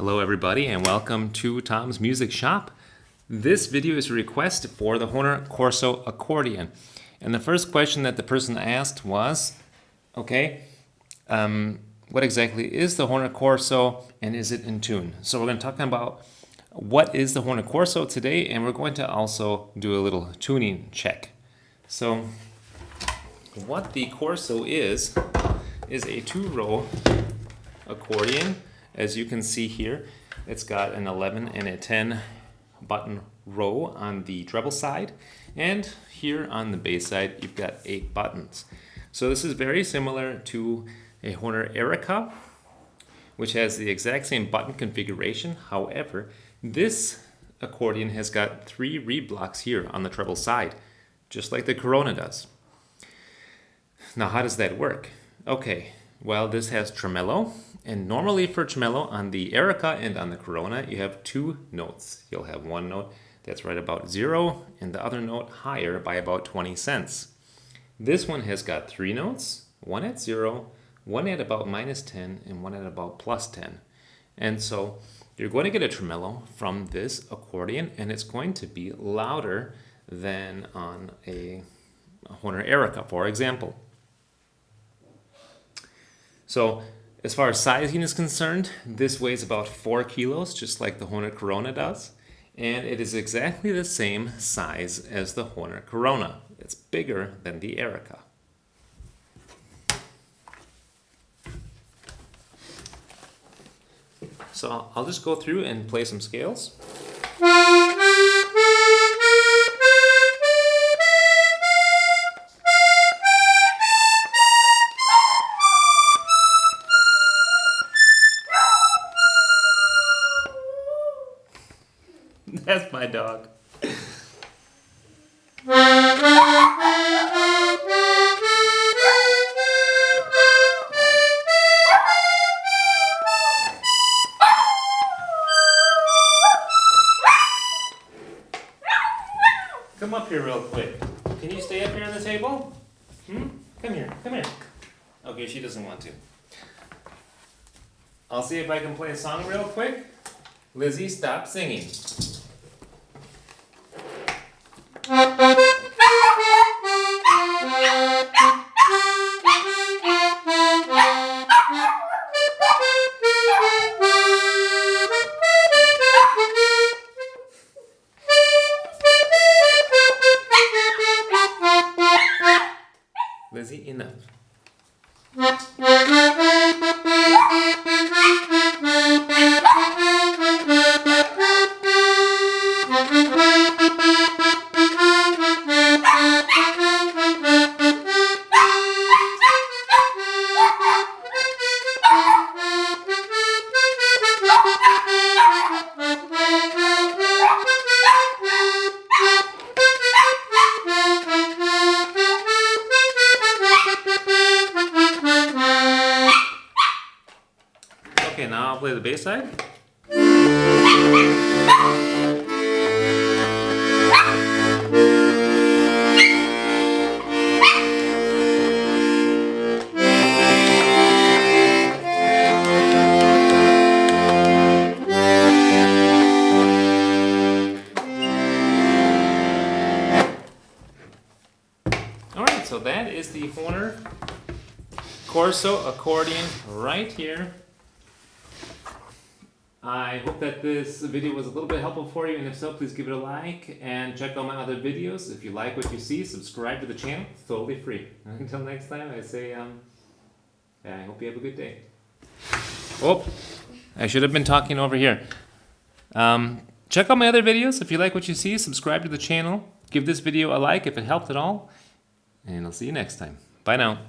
Hello everybody and welcome to Tom's Music Shop. This video is a request for the Hohner Corso accordion. And the first question that the person asked was, okay, what exactly is the Hohner Corso and is it in tune? So we're going to talk about what is the Hohner Corso today, and we're going to also do a little tuning check. So what the Corso is a two-row accordion. As you can see here, it's got an 11 and a 10 button row on the treble side, and here on the bass side you've got 8 buttons. So this is very similar to a Hohner Erica, which has the exact same button configuration. However, this accordion has got 3 reed blocks here on the treble side, just like the Corona does. Now, how does that work? Okay, well, this has tremolo, and normally for tremolo on the Erica and on the Corona, you have 2 notes. You'll have one note that's right about 0 and the other note higher by about 20 cents. This one has got 3 notes, one at 0, one at about -10, and one at about +10. And so you're going to get a tremolo from this accordion, and it's going to be louder than on a Hohner Erica, for example. So as far as sizing is concerned, this weighs about 4 kilos, just like the Hohner Corona does. And it is exactly the same size as the Hohner Corona. It's bigger than the Erica. So I'll just go through and play some scales. That's my dog. Come up here real quick. Can you stay up here on the table? Come here, come here. Okay, she doesn't want to. I'll see if I can play a song real quick. Lizzie, stop singing. Lizzie, enough. Okay, now I'll play the bass side. Alright, so that is the Hohner Corso accordion right here. I hope that this video was a little bit helpful for you, and if so, please give it a like and check out my other videos. If you like what you see, subscribe to the channel. It's totally free. Until next time, I say, I hope you have a good day. Oh, I should have been talking over here. Check out my other videos. If you like what you see, subscribe to the channel. Give this video a like if it helped at all. And I'll see you next time. Bye now.